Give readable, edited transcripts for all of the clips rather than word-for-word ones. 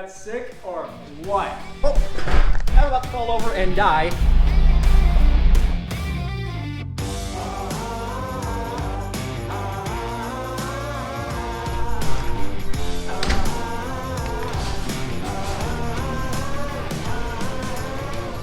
That's sick or what? Oh, I'm about to fall over and die.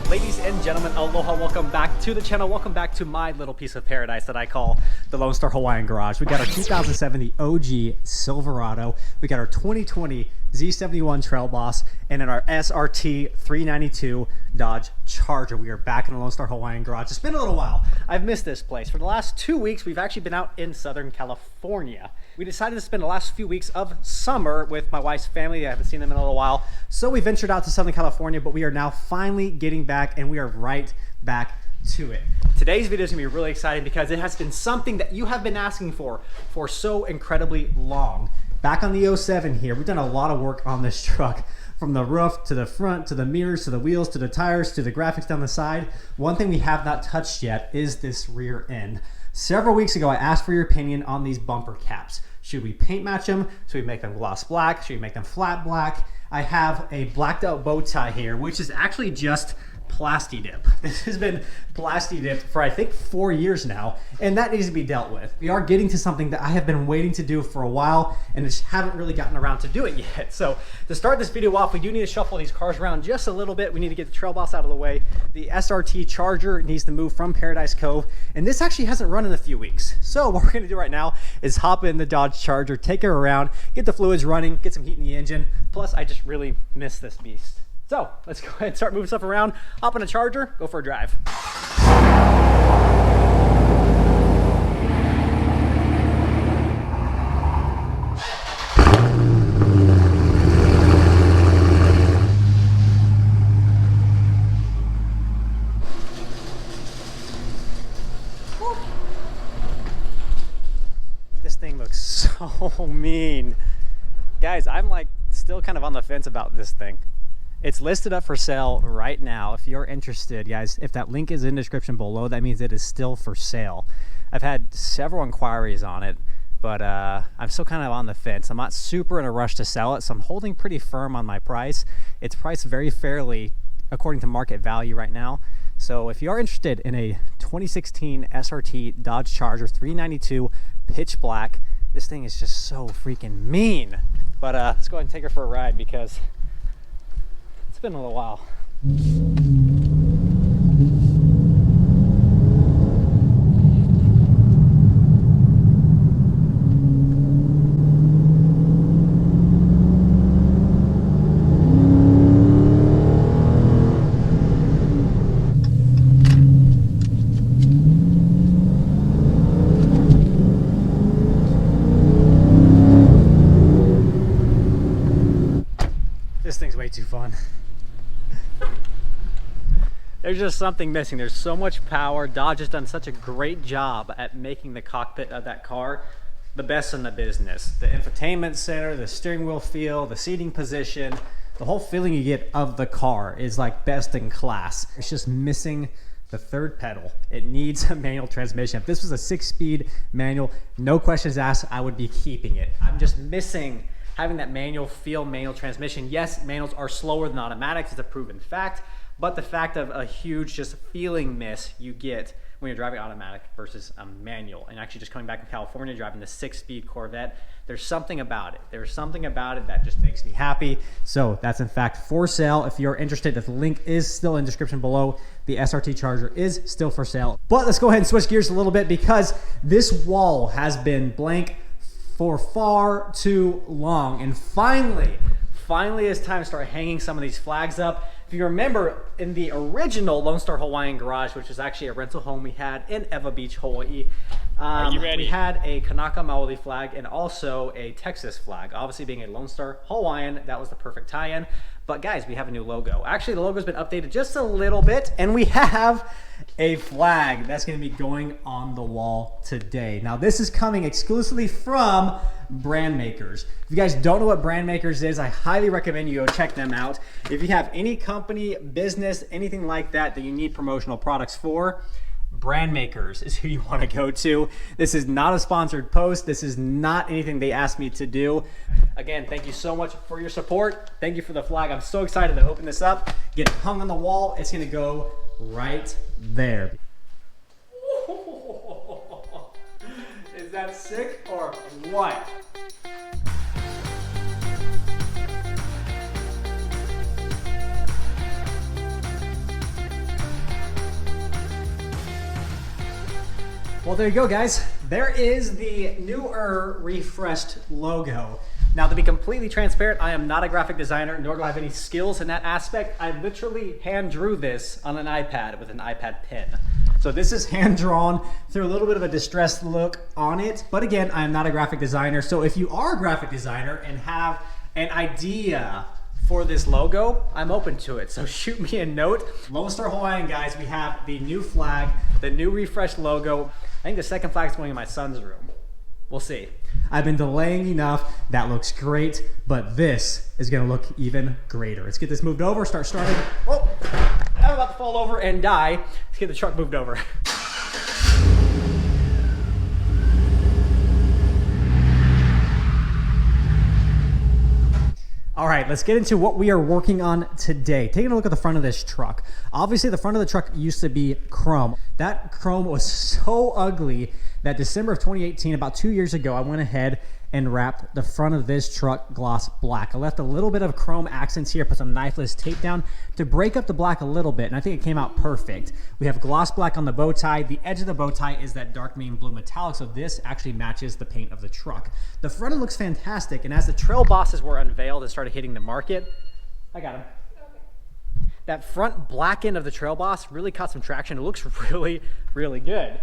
Ladies and gentlemen, aloha, welcome back to the channel. Welcome back to my little piece of paradise that I call the Lonestar Hawaiian Garage. We got our 2007 OG Silverado. We got our 2020 Z71 Trail Boss, and then our SRT 392 Dodge Charger. We are back in the Lonestar Hawaiian Garage. It's been a little while. I've missed this place. For the last 2 weeks, we've actually been out in Southern California. We decided to spend the last few weeks of summer with my wife's family. I haven't seen them in a little while. So we ventured out to Southern California, but we are now finally getting back, and we are right back to it. Today's video is gonna be really exciting because it has been something that you have been asking for so incredibly long. Back on the 07 here, we've done a lot of work on this truck, from the roof to the front to the mirrors to the wheels to the tires to the graphics down the side. One thing we have not touched yet is this rear end. Several weeks ago, I asked for your opinion on these bumper caps. Should we paint match them? Should we make them gloss black? Should we make them flat black? I have a blacked out bow tie here, which is actually just plasti dip. This has been plasti dipped for I think 4 years now, and that needs to be dealt with. We are getting to something that I have been waiting to do for a while and just haven't really gotten around to do it yet. So to start this video off, we do need to shuffle these cars around just a little bit. We need to get the Trail Boss out of the way. The SRT Charger needs to move from Paradise Cove, and this actually hasn't run in a few weeks. So what we're gonna do right now is hop in the Dodge Charger, take her around, get the fluids running, get some heat in the engine. Plus, I just really miss this beast. So let's go ahead and start moving stuff around, hop on a Charger, go for a drive. This thing looks so mean. Guys, I'm like still kind of on the fence about this thing. It's listed up for sale right now. If you're interested, guys, if that link is in the description below, that means it is still for sale. I've had several inquiries on it, but I'm still kind of on the fence. I'm not super in a rush to sell it, so I'm holding pretty firm on my price. It's priced very fairly according to market value right now. So if you are interested in a 2016 SRT Dodge Charger 392 pitch black, this thing is just so freaking mean. But let's go ahead and take her for a ride because it's been a little while. This thing's way too fun. There's just something missing. There's so much power. Dodge has done such a great job at making the cockpit of that car the best in the business. The infotainment center, the steering wheel feel, the seating position, the whole feeling you get of the car is like best in class. It's just missing the third pedal. It needs a manual transmission. If this was a 6-speed manual, no questions asked, I would be keeping it. I'm just missing having that manual feel, manual transmission. Yes, manuals are slower than automatics. It's a proven fact. But the fact of a huge just feeling miss you get when you're driving automatic versus a manual. And actually just coming back from California, driving the 6-speed Corvette, there's something about it. There's something about it that just makes me happy. So that's in fact for sale. If you're interested, the link is still in the description below. The SRT Charger is still for sale. But let's go ahead and switch gears a little bit because this wall has been blank for far too long. And finally it's time to start hanging some of these flags up. If you remember, in the original Lonestar Hawaiian Garage, which is actually a rental home we had in Ewa Beach, Hawaii, Are you ready? we had a Kanaka Maoli flag and also a Texas flag. Obviously, being a Lonestar Hawaiian, that was the perfect tie-in. But guys, we have a new logo. Actually, the logo's been updated just a little bit, and we have a flag that's going to be going on the wall today. Now, this is coming exclusively from Brand Makers. If you guys don't know what Brand Makers is, I highly recommend you go check them out. If you have any company, business, anything like that that you need promotional products for, Brand Makers is who you want to go to. This is not a sponsored post. This is not anything they asked me to do. Again, thank you so much for your support. Thank you for the flag. I'm so excited to open this up, get it hung on the wall. It's gonna go right there. Is that sick or what? Well, there you go, guys. There is the newer, refreshed logo. Now, to be completely transparent, I am not a graphic designer, nor do I have any skills in that aspect. I literally hand drew this on an iPad with an iPad pen. So this is hand drawn, through a little bit of a distressed look on it. But again, I am not a graphic designer. So if you are a graphic designer and have an idea for this logo, I'm open to it. So shoot me a note. Lonestar Hawaiian, guys, we have the new flag, the new refreshed logo. I think the second flag is going in my son's room. We'll see. I've been delaying enough. That looks great, but this is gonna look even greater. Let's get this moved over, starting. Oh, I'm about to fall over and die. Let's get the truck moved over. All right, let's get into what we are working on today. Taking a look at the front of this truck. Obviously, the front of the truck used to be chrome. That chrome was so ugly that December of 2018, about 2 years ago, I went ahead and wrapped the front of this truck gloss black. I left a little bit of chrome accents here, put some knifeless tape down to break up the black a little bit, and I think it came out perfect. We have gloss black on the bow tie. The edge of the bow tie is that dark main blue metallic, so this actually matches the paint of the truck. The front end looks fantastic, and as the trail bosses were unveiled and started hitting the market, I got them. That front black end of the trail boss really caught some traction. It looks really, really good.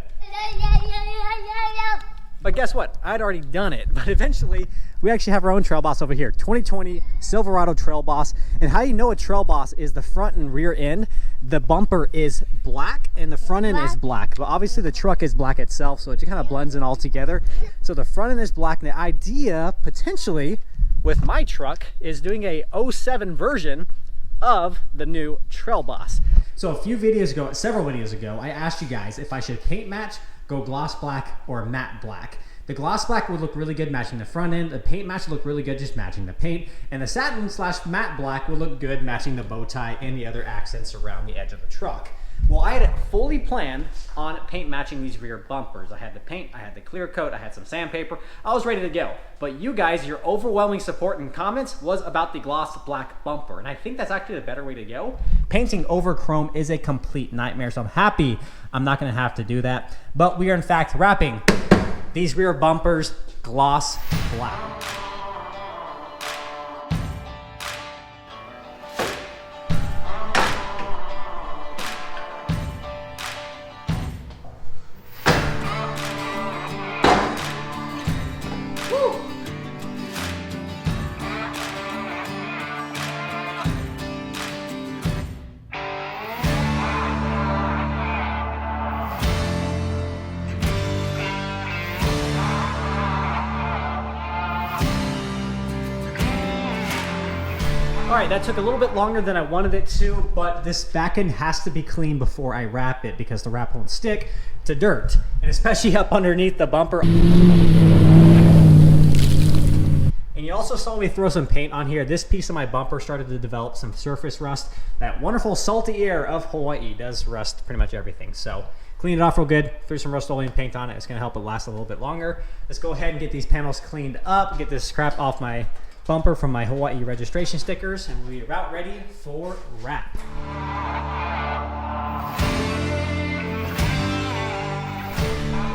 But guess what? I'd already done it. But eventually, we actually have our own trail boss over here. 2020 Silverado Trail Boss. And how you know a trail boss is the front and rear end. The bumper is black and the front end is black. But obviously the truck is black itself, so it kind of blends in all together. So the front end is black. And the idea, potentially, with my truck, is doing a 07 version of the new Trail Boss. So a few videos ago, several videos ago, I asked you guys if I should paint match, go gloss black, or matte black. The gloss black would look really good matching the front end. The paint match would look really good just matching the paint. And the satin / matte black would look good matching the bow tie and the other accents around the edge of the truck. Well, I had fully planned on paint matching these rear bumpers. I had the paint, I had the clear coat, I had some sandpaper. I was ready to go. But you guys, your overwhelming support and comments was about the gloss black bumper. And I think that's actually the better way to go. Painting over chrome is a complete nightmare, so I'm happy I'm not gonna have to do that. But we are in fact wrapping these rear bumpers gloss black. All right, that took a little bit longer than I wanted it to, but this back end has to be clean before I wrap it because the wrap won't stick to dirt, and especially up underneath the bumper. And you also saw me throw some paint on here. This piece of my bumper started to develop some surface rust. That wonderful salty air of Hawaii does rust pretty much everything. So clean it off real good, threw some Rust-Oleum paint on it. It's gonna help it last a little bit longer. Let's go ahead and get these panels cleaned up, get this crap off my bumper from my Hawaii registration stickers, and we'll be about ready for wrap.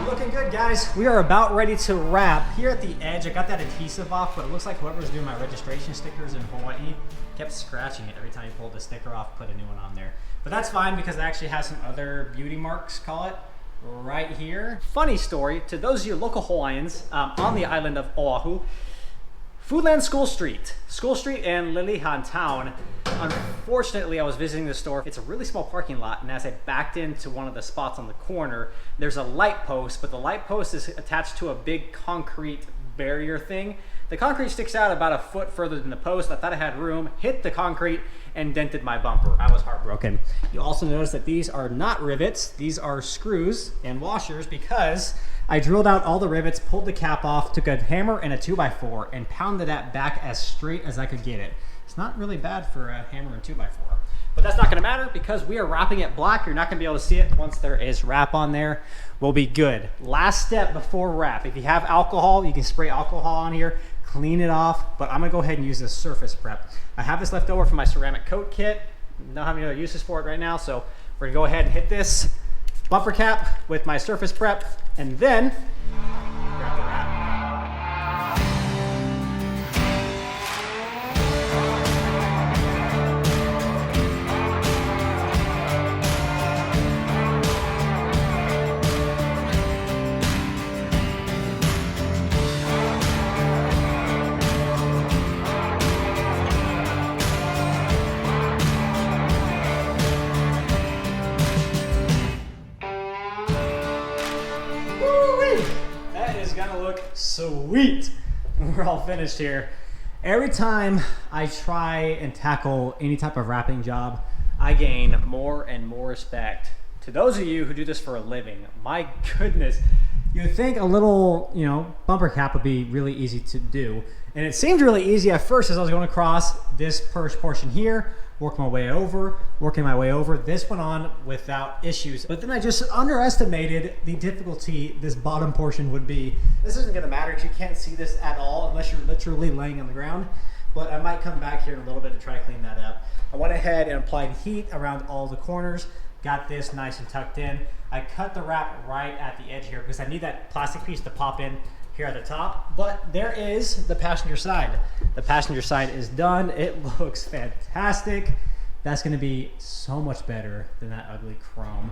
Looking good, guys. We are about ready to wrap. Here at the edge, I got that adhesive off, but it looks like whoever's doing my registration stickers in Hawaii kept scratching it every time you pulled the sticker off, put a new one on there. But that's fine because it actually has some other beauty marks, call it, right here. Funny story, to those of you local Hawaiians on the island of Oahu, Foodland School Street and Lilihan Town. Unfortunately, I was visiting the store. It's a really small parking lot, and as I backed into one of the spots on the corner, there's a light post, but the light post is attached to a big concrete barrier thing The concrete sticks out about a foot further than the post. I thought I had room, hit the concrete, and dented my bumper. I was heartbroken. You'll also notice that these are not rivets. These are screws and washers because I drilled out all the rivets, pulled the cap off, took a hammer and a 2x4 and pounded that back as straight as I could get it. It's not really bad for a hammer and 2x4. But that's not gonna matter because we are wrapping it black. You're not gonna be able to see it. Once there is wrap on there, we'll be good. Last step before wrap. If you have alcohol, you can spray alcohol on here, clean it off, but I'm gonna go ahead and use this surface prep. I have this left over from my ceramic coat kit. Don't have any other uses for it right now, so we're gonna go ahead and hit this bumper cap with my surface prep, and then grab the wrap. Sweet. We're all finished here. Every time I try and tackle any type of wrapping job, I gain more and more respect. To those of you who do this for a living, my goodness, you'd think a little, bumper cap would be really easy to do. And it seemed really easy at first as I was going across this first portion here, working my way over. This went on without issues. But then I just underestimated the difficulty this bottom portion would be. This isn't gonna matter because you can't see this at all unless you're literally laying on the ground. But I might come back here in a little bit to try to clean that up. I went ahead and applied heat around all the corners, got this nice and tucked in. I cut the wrap right at the edge here because I need that plastic piece to pop in here at the top, but there is the passenger side. The passenger side is done. It looks fantastic. That's gonna be so much better than that ugly chrome.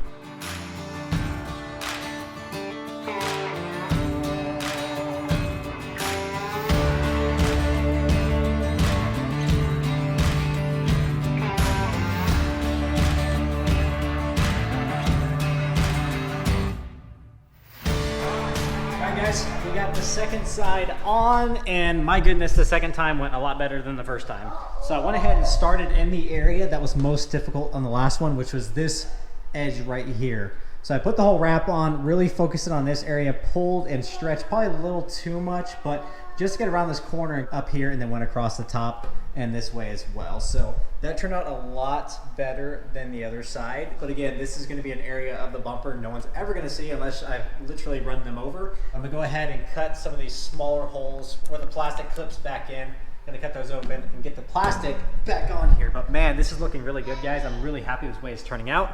We got the second side on, and my goodness, the second time went a lot better than the first time. So I went ahead and started in the area that was most difficult on the last one, which was this edge right here. So I put the whole wrap on, really focused it on this area, pulled and stretched, probably a little too much, but just to get around this corner up here, and then went across the top and this way as well. So that turned out a lot better than the other side. But again, this is gonna be an area of the bumper no one's ever gonna see unless I literally run them over. I'm gonna go ahead and cut some of these smaller holes where the plastic clips back in. Gonna cut those open and get the plastic back on here. But man, this is looking really good, guys. I'm really happy with the way it's turning out.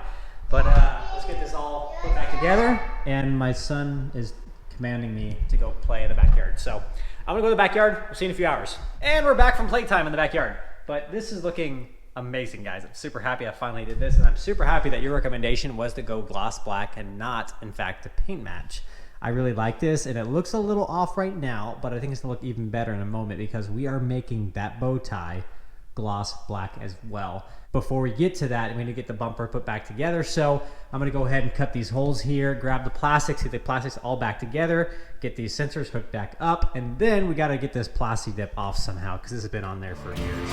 But let's get this all put back together. And my son is commanding me to go play in the backyard. So I'm gonna go to the backyard. We'll see you in a few hours. And we're back from playtime in the backyard. But this is looking amazing, guys. I'm super happy I finally did this, and I'm super happy that your recommendation was to go gloss black and not, in fact, to paint match. I really like this, and it looks a little off right now, but I think it's gonna look even better in a moment because we are making that bow tie gloss black as well. Before we get to that, we need to get the bumper put back together. So I'm gonna go ahead and cut these holes here, grab the plastic, see the plastic's all back together, get these sensors hooked back up, and then we gotta get this plasti dip off somehow because this has been on there for years.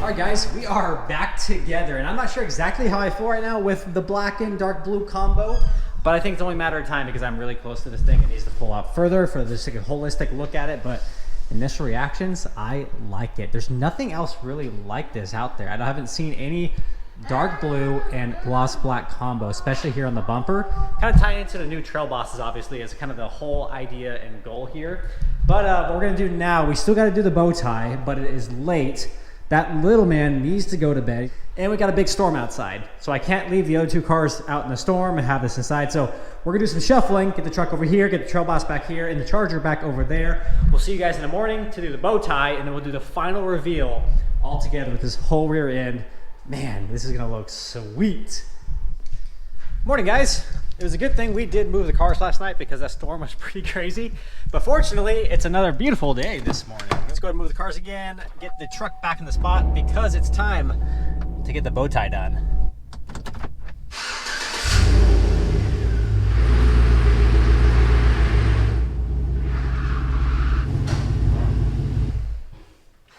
All right, guys, we are back together, and I'm not sure exactly how I feel right now with the black and dark blue combo, but I think it's only a matter of time because I'm really close to this thing. It needs to pull out further for this like a holistic look at it, but initial reactions, I like it. There's nothing else really like this out there. I haven't seen any dark blue and gloss black combo, especially here on the bumper. Kind of tying into the new Trail Bosses, obviously, as kind of the whole idea and goal here. But what we're gonna do now, we still gotta do the bow tie, but it is late. That little man needs to go to bed, and we got a big storm outside. So I can't leave the other two cars out in the storm and have this inside. So we're gonna do some shuffling, get the truck over here, get the Trail Boss back here, and the Charger back over there. We'll see you guys in the morning to do the bow tie, and then we'll do the final reveal all together with this whole rear end. Man, this is gonna look sweet. Morning, guys. It was a good thing we did move the cars last night because that storm was pretty crazy. But fortunately, it's another beautiful day this morning. Let's go ahead and move the cars again, get the truck back in the spot because it's time to get the bow tie done.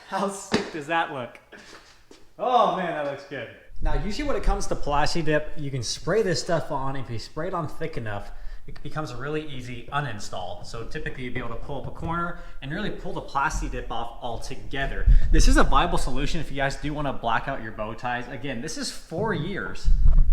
How sick does that look? Oh man, that looks good. Now, usually when it comes to plasti dip, you can spray this stuff on. If you spray it on thick enough, it becomes a really easy uninstall. So typically you'd be able to pull up a corner and really pull the plasti dip off altogether. This is a viable solution if you guys do want to black out your bow ties. Again, this is 4 years.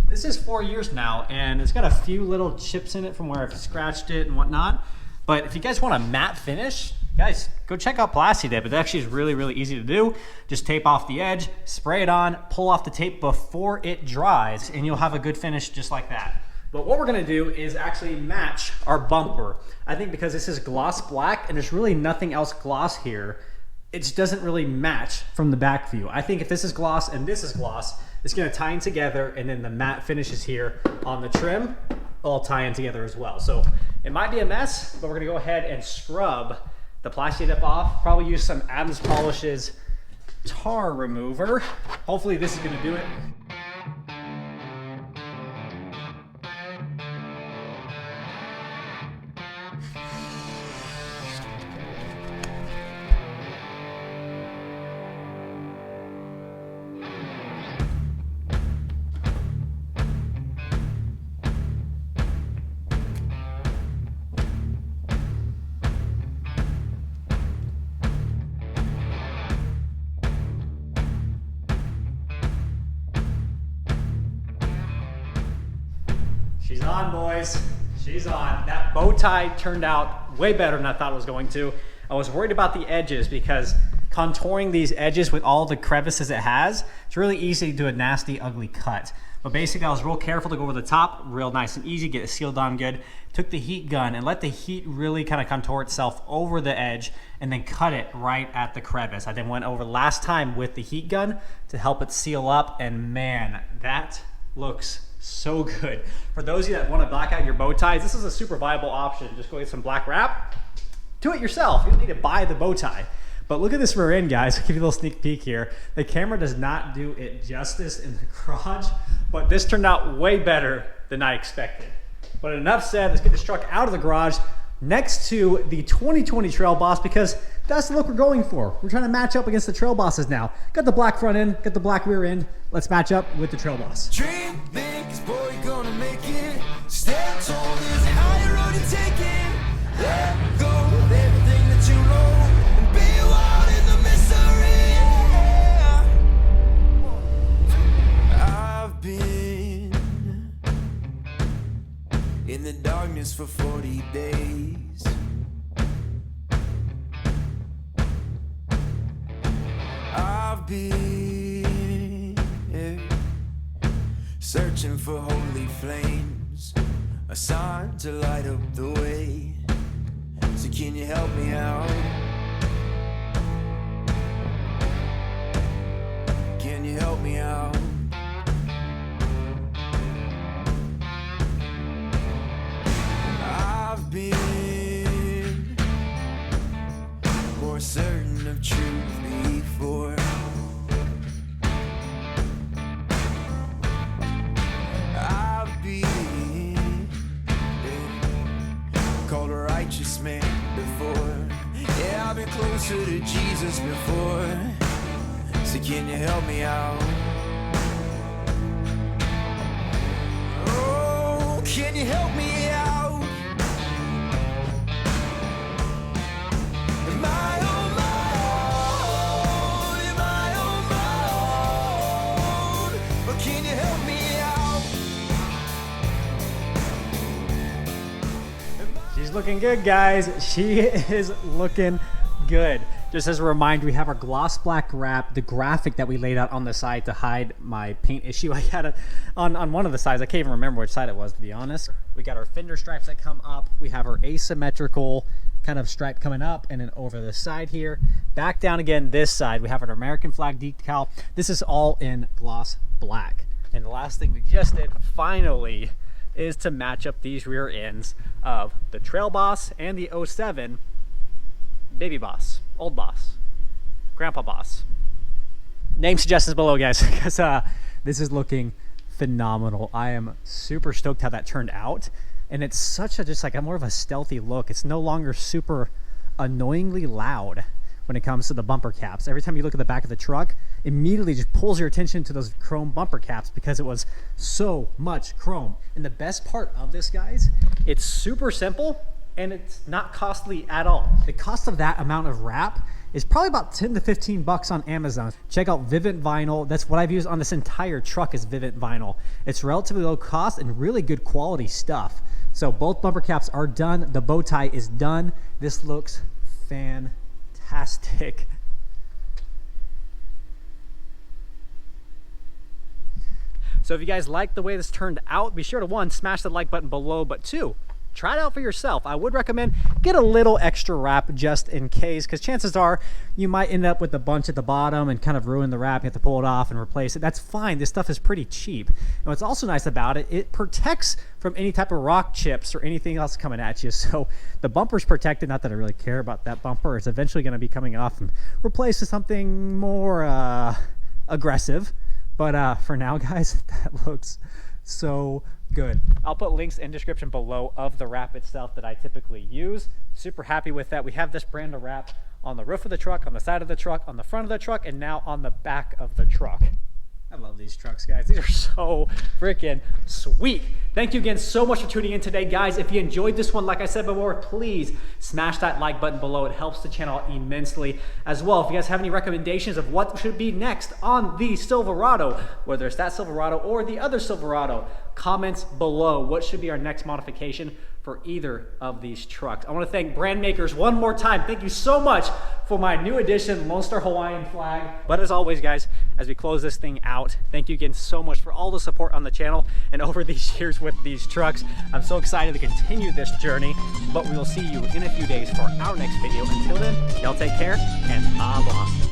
This is 4 years now, and it's got a few little chips in it from where I've scratched it and whatnot. But if you guys want a matte finish, guys, go check out plasti dip. It actually is really, really easy to do. Just tape off the edge, spray it on, pull off the tape before it dries, and you'll have a good finish just like that. But what we're gonna do is actually match our bumper. I think because this is gloss black and there's really nothing else gloss here, it just doesn't really match from the back view. I think if this is gloss and this is gloss, it's gonna tie in together, and then the matte finishes here on the trim all tie in together as well. So it might be a mess, but we're gonna go ahead and scrub the plasti dip off. Probably use some Adams Polishes tar remover. Hopefully this is gonna do it. She's on, boys. She's on. That bow tie turned out way better than I thought it was going to. I was worried about the edges because contouring these edges with all the crevices it has, it's really easy to do a nasty, ugly cut. But basically, I was real careful to go over the top, real nice and easy, get it sealed on good. Took the heat gun and let the heat really kind of contour itself over the edge and then cut it right at the crevice. I then went over last time with the heat gun to help it seal up, and man, that looks so good. For those of you that want to black out your bow ties, this is a super viable option. Just go get some black wrap, do it yourself. You don't need to buy the bow tie. But look at this rear end, guys. I'll give you a little sneak peek here. The camera does not do it justice in the garage, but this turned out way better than I expected. But enough said, let's get this truck out of the garage next to the 2020 Trail Boss, because that's the look we're going for. We're trying to match up against the Trail Bosses now. Got the black front end, got the black rear end. Let's match up with the Trail Boss. Dream big, 'cause boy, you're gonna make it. Stand tall, there's a higher road to take it. Let go of everything that you know and be wild in the mystery. I've been in the darkness for 40 days. I've been searching for holy flames, a sign to light up the way. So can you help me out? Can you help me out? I've been more certain of truth before. I've been called a righteous man before. Yeah, I've been closer to Jesus before. So can you help me out? Oh, can you help me out? Am I on my own? Am I on my own? Or can you help me out? She's looking good, guys. She is looking good. Just as a reminder, we have our gloss black wrap, the graphic that we laid out on the side to hide my paint issue. I had it on one of the sides. I can't even remember which side it was, to be honest. We got our fender stripes that come up. We have our asymmetrical kind of stripe coming up, and then over the side here. Back down again this side, we have our American flag decal. This is all in gloss black. And the last thing we just did, finally, is to match up these rear ends of the Trail Boss and the 07 Baby Boss, Old Boss, Grandpa Boss. Name suggestions below, guys, because this is looking phenomenal. I am super stoked how that turned out, and it's such a just like a more of a stealthy look. It's no longer super annoyingly loud when it comes to the bumper caps. Every time you look at the back of the truck, immediately just pulls your attention to those chrome bumper caps because it was so much chrome. And the best part of this, guys, it's super simple and it's not costly at all. The cost of that amount of wrap is probably about 10 to 15 bucks on Amazon. Check out Vivint Vinyl. That's what I've used on this entire truck is Vivint Vinyl. It's relatively low cost and really good quality stuff. So both bumper caps are done. The bow tie is done. This looks fantastic. So if you guys like the way this turned out, be sure to 1, smash the like button below, but 2, try it out for yourself. I would recommend get a little extra wrap just in case, because chances are you might end up with a bunch at the bottom and kind of ruin the wrap. You have to pull it off and replace it. That's fine. This stuff is pretty cheap. And what's also nice about it, it protects from any type of rock chips or anything else coming at you. So the bumper's protected. Not that I really care about that bumper. It's eventually going to be coming off and replaced with something more aggressive. But for now, guys, that looks so good. I'll put links in description below of the wrap itself that I typically use. Super happy with that. We have this brand of wrap on the roof of the truck, on the side of the truck, on the front of the truck, and now on the back of the truck. I love these trucks, guys. These are so freaking sweet. Thank you again so much for tuning in today, guys. If you enjoyed this one, like I said before, please smash that like button below. It helps the channel immensely as well. If you guys have any recommendations of what should be next on the Silverado, whether it's that Silverado or the other Silverado, comments below. What should be our next modification for either of these trucks? I want to thank brand makers one more time. Thank you so much for my new edition Lonestar Hawaiian flag. But as always, guys, as we close this thing out, thank you again so much for all the support on the channel and over these years with these trucks. I'm so excited to continue this journey, but we will see you in a few days for our next video. Until then, y'all take care and aloha.